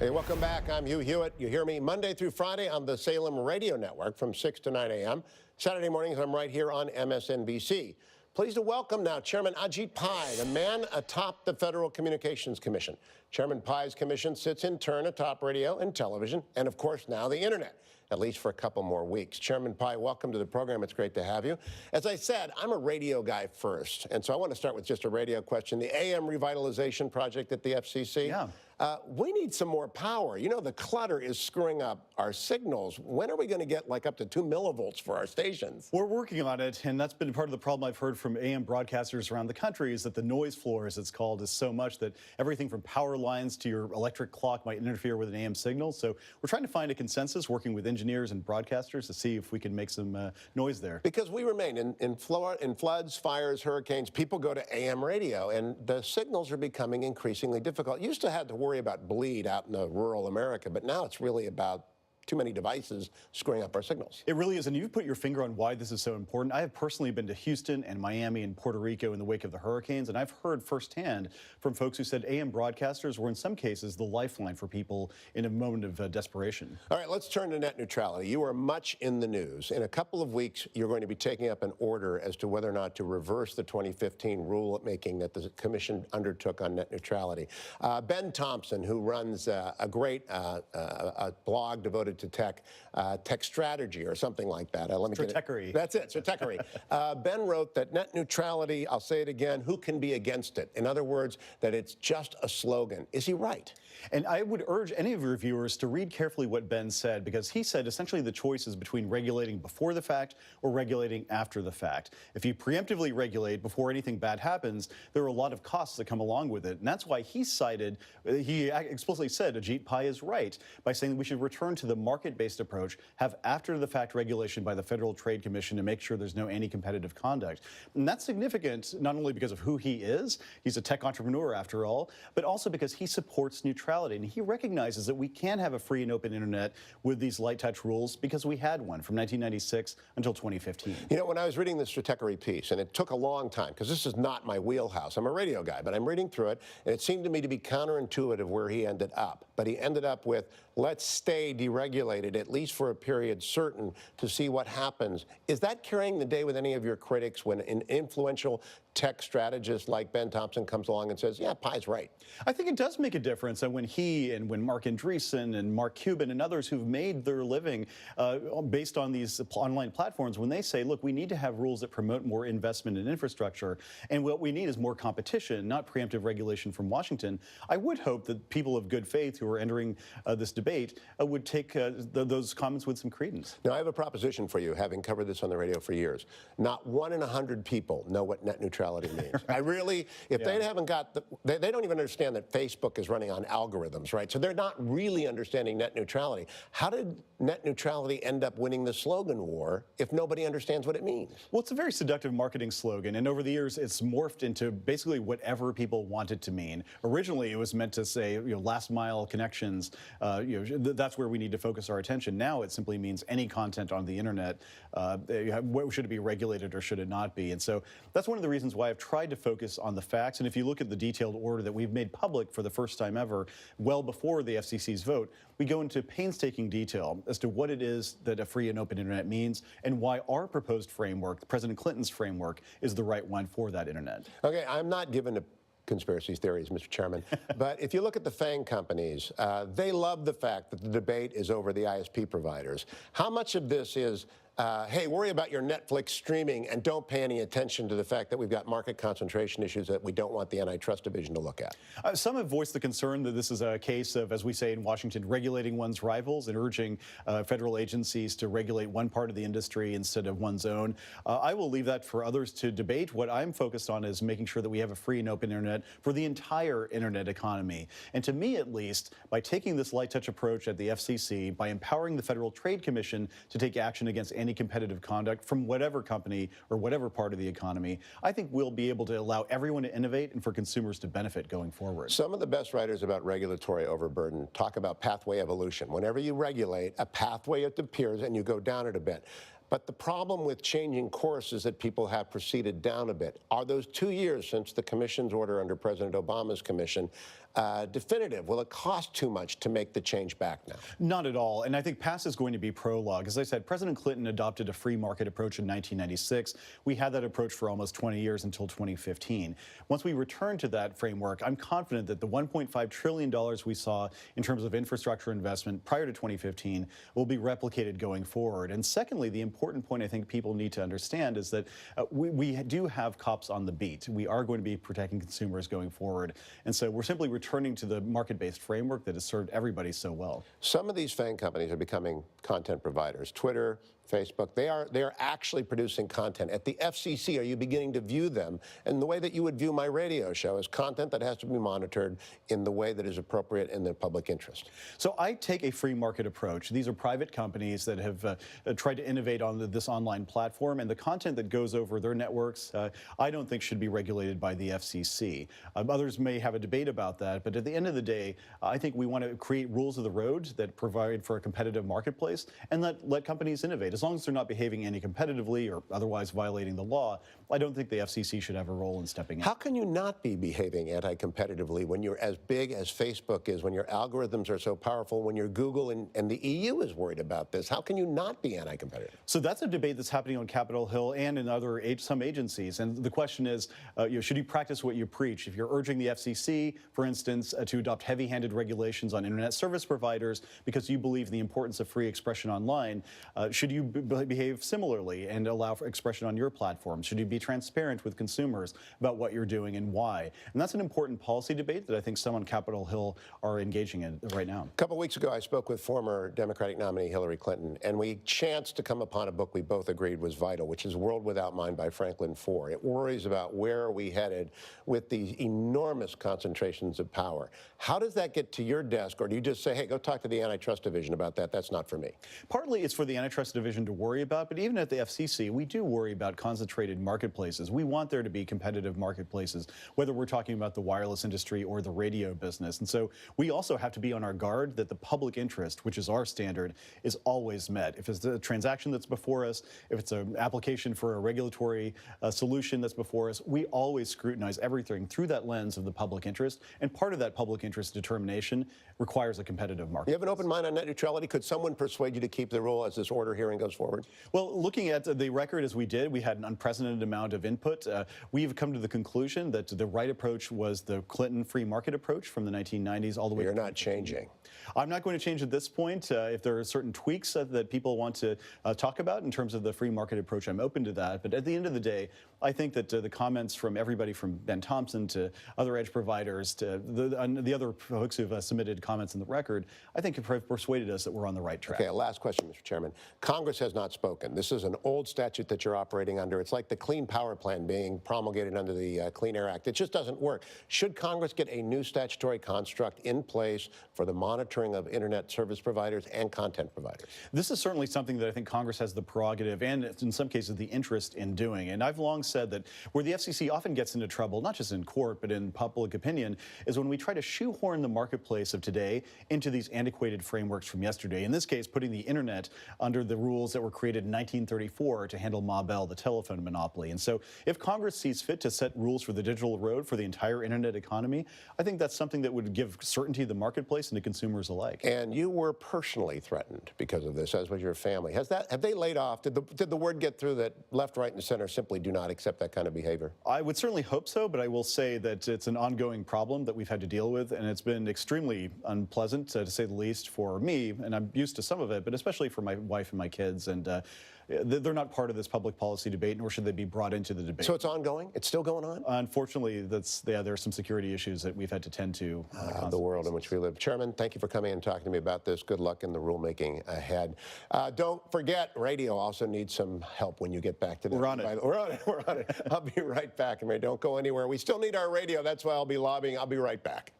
Hey, welcome back. I'm Hugh Hewitt. You hear me Monday through Friday on the Salem Radio Network from 6 to 9 a.m. Saturday mornings, I'm right here on MSNBC. Pleased to welcome now Chairman Ajit Pai, the man atop the Federal Communications Commission. Chairman Pai's commission sits in turn atop radio and television, and of course now the internet, at least for a couple more weeks. Chairman Pai, welcome to the program. It's great to have you. As I said, I'm a radio guy first, and so I want to start with just a radio question. The AM revitalization project at the FCC. Yeah. We need some more power. You know, the clutter is screwing up our signals. When are we going to get like up to 2 millivolts for our stations? We're working on it, and that's been part of the problem I've heard from AM broadcasters around the country is that the noise floor, as it's called, is so much that everything from power lines to your electric clock might interfere with an AM signal. So we're trying to find a consensus, working with engineers and broadcasters to see if we can make some noise there. Because we remain in floods, fires, hurricanes, people go to AM radio, and the signals are becoming increasingly difficult. Used to have to worry about bleed out in the rural America, but now it's really about too many devices screwing up our signals. It really is, and you've put your finger on why this is so important. I have personally been to Houston and Miami and Puerto Rico in the wake of the hurricanes, and I've heard firsthand from folks who said AM broadcasters were in some cases the lifeline for people in a moment of desperation. All right, let's turn to net neutrality. You are much in the news. In a couple of weeks, you're going to be taking up an order as to whether or not to reverse the 2015 rulemaking that the commission undertook on net neutrality. Ben Thompson, who runs a great blog devoted to tech strategy or something like that. Stratechery. That's it, stratechery. Ben wrote that net neutrality, I'll say it again, who can be against it? In other words, that it's just a slogan. Is he right? And I would urge any of your viewers to read carefully what Ben said, because he said essentially the choice is between regulating before the fact or regulating after the fact. If you preemptively regulate before anything bad happens, there are a lot of costs that come along with it. And that's why he explicitly said Ajit Pai is right by saying that we should return to the market-based approach, have after-the-fact regulation by the Federal Trade Commission to make sure there's no anti-competitive conduct. And that's significant not only because of who he is, he's a tech entrepreneur after all, but also because he supports neutrality. And he recognizes that we can have a free and open internet with these light touch rules because we had one from 1996 until 2015. You know, when I was reading the stratechery piece, and it took a long time, because this is not my wheelhouse. I'm a radio guy, but I'm reading through it, and it seemed to me to be counterintuitive where he ended up. But he ended up with, let's stay deregulated, at least for a period certain, to see what happens. Is that carrying the day with any of your critics when an influential tech strategist like Ben Thompson comes along and says, yeah, Pai's right? I think it does make a difference. And when he and when Mark Andreessen and Mark Cuban and others who've made their living based on these online platforms, when they say, look, we need to have rules that promote more investment in infrastructure, and what we need is more competition, not preemptive regulation from Washington, I would hope that people of good faith who are entering this debate would take those comments with some credence. Now, I have a proposition for you, having covered this on the radio for years. Not 1 in 100 people know what net neutrality means. Right. I really, if they haven't got, they don't even understand that Facebook is running on algorithms, right? So they're not really understanding net neutrality. How did net neutrality end up winning the slogan war if nobody understands what it means? Well, it's a very seductive marketing slogan, and over the years, it's morphed into basically whatever people want it to mean. Originally, it was meant to say, last mile connections, that's where we need to focus our attention. Now it simply means any content on the internet, should it be regulated or should it not be? And so that's one of the reasons why I've tried to focus on the facts. And if you look at the detailed order that we've made public for the first time ever, well before the FCC's vote, we go into painstaking detail as to what it is that a free and open internet means and why our proposed framework, President Clinton's framework, is the right one for that internet. Okay, I'm not given to conspiracy theories, Mr. Chairman, but if you look at the FANG companies, they love the fact that the debate is over the ISP providers. How much of this is hey, worry about your Netflix streaming and don't pay any attention to the fact that we've got market concentration issues that we don't want the antitrust division to look at? Some have voiced the concern that this is a case of, as we say in Washington, regulating one's rivals and urging federal agencies to regulate one part of the industry instead of one's own. I will leave that for others to debate. What I'm focused on is making sure that we have a free and open internet for the entire internet economy. And to me, at least, by taking this light touch approach at the FCC, by empowering the Federal Trade Commission to take action against anti-competitive conduct from whatever company or whatever part of the economy, I think we'll be able to allow everyone to innovate and for consumers to benefit going forward. Some of the best writers about regulatory overburden talk about pathway evolution. Whenever you regulate, a pathway appears and you go down it a bit. But the problem with changing course is that people have proceeded down a bit. Are those 2 years since the commission's order under President Obama's commission definitive? Will it cost too much to make the change back now? Not at all. And I think past is going to be prologue. As I said, President Clinton adopted a free market approach in 1996. We had that approach for almost 20 years until 2015. Once we return to that framework, I'm confident that the $1.5 trillion we saw in terms of infrastructure investment prior to 2015 will be replicated going forward. And secondly, the important point I think people need to understand is that we do have cops on the beat. We are going to be protecting consumers going forward. And so we're simply returning to the market-based framework that has served everybody so well. Some of these FANG companies are becoming content providers. Twitter, Facebook, they are actually producing content. At the FCC, are you beginning to view them in the way that you would view my radio show as content that has to be monitored in the way that is appropriate in the public interest? So I take a free market approach. These are private companies that have tried to innovate on this online platform, and the content that goes over their networks, I don't think should be regulated by the FCC. Others may have a debate about that, but at the end of the day, I think we want to create rules of the road that provide for a competitive marketplace and let companies innovate. As long as they're not behaving anti-competitively or otherwise violating the law, I don't think the FCC should have a role in stepping in. How can you not be behaving anti-competitively when you're as big as Facebook is, when your algorithms are so powerful, when your Google and the EU is worried about this? How can you not be anti-competitive? So that's a debate that's happening on Capitol Hill and in some agencies. And the question is, should you practice what you preach? If you're urging the FCC, for instance, to adopt heavy-handed regulations on internet service providers because you believe in the importance of free expression online, should you behave similarly and allow for expression on your platform? Should you be transparent with consumers about what you're doing and why? And that's an important policy debate that I think some on Capitol Hill are engaging in right now. A couple of weeks ago, I spoke with former Democratic nominee Hillary Clinton, and we chanced to come upon a book we both agreed was vital, which is World Without Mind by Franklin Foer. It worries about where are we headed with these enormous concentrations of power. How does that get to your desk, or do you just say, hey, go talk to the antitrust division about that? That's not for me. Partly it's for the antitrust division to worry about, but even at the FCC, we do worry about concentrated marketplaces. We want there to be competitive marketplaces, whether we're talking about the wireless industry or the radio business. And so we also have to be on our guard that the public interest, which is our standard, is always met. If it's a transaction that's before us, if it's an application for a regulatory solution that's before us, we always scrutinize everything through that lens of the public interest. And part of that public interest determination requires a competitive market. You have an open mind on net neutrality? Could someone persuade you to keep the rule as this order hearing goes forward? Well, looking at the record as we did, we had an unprecedented amount of input. We've come to the conclusion that the right approach was the Clinton free market approach from the 1990s all the way. You're not changing. I'm not going to change at this point. If there are certain tweaks that people want to talk about in terms of the free market approach, I'm open to that. But at the end of the day, I think that the comments from everybody from Ben Thompson to other edge providers to the other folks who've submitted comments in the record, I think have persuaded us that we're on the right track. Okay, last question, Mr. Chairman. Congress has not spoken. This is an old statute that you're operating under. It's like the Clean Power Plan being promulgated under the Clean Air Act. It just doesn't work. Should Congress get a new statutory construct in place for the monitoring of internet service providers and content providers? This is certainly something that I think Congress has the prerogative and in some cases the interest in doing. And I've long said that where the FCC often gets into trouble, not just in court, but in public opinion, is when we try to shoehorn the marketplace of today into these antiquated frameworks from yesterday. In this case, putting the internet under the rules that were created in 1934 to handle Ma Bell, the telephone monopoly. And so if Congress sees fit to set rules for the digital road for the entire internet economy, I think that's something that would give certainty to the marketplace and to consumers alike. And you were personally threatened because of this, as was your family. Have they laid off? Did the word get through that left, right, and center simply do not accept that kind of behavior? I would certainly hope so, but I will say that it's an ongoing problem that we've had to deal with, and it's been extremely unpleasant, to say the least, for me, and I'm used to some of it, but especially for my wife and my kids. And they're not part of this public policy debate, nor should they be brought into the debate. So it's ongoing? It's still going on? Unfortunately, there are some security issues that we've had to tend to. The world in which we live. Chairman, thank you for coming and talking to me about this. Good luck in the rulemaking ahead. Don't forget, radio also needs some help when you get back to that. We're on it. We're on it. We're on it. I'll be right back. And don't go anywhere. We still need our radio. That's why I'll be lobbying. I'll be right back.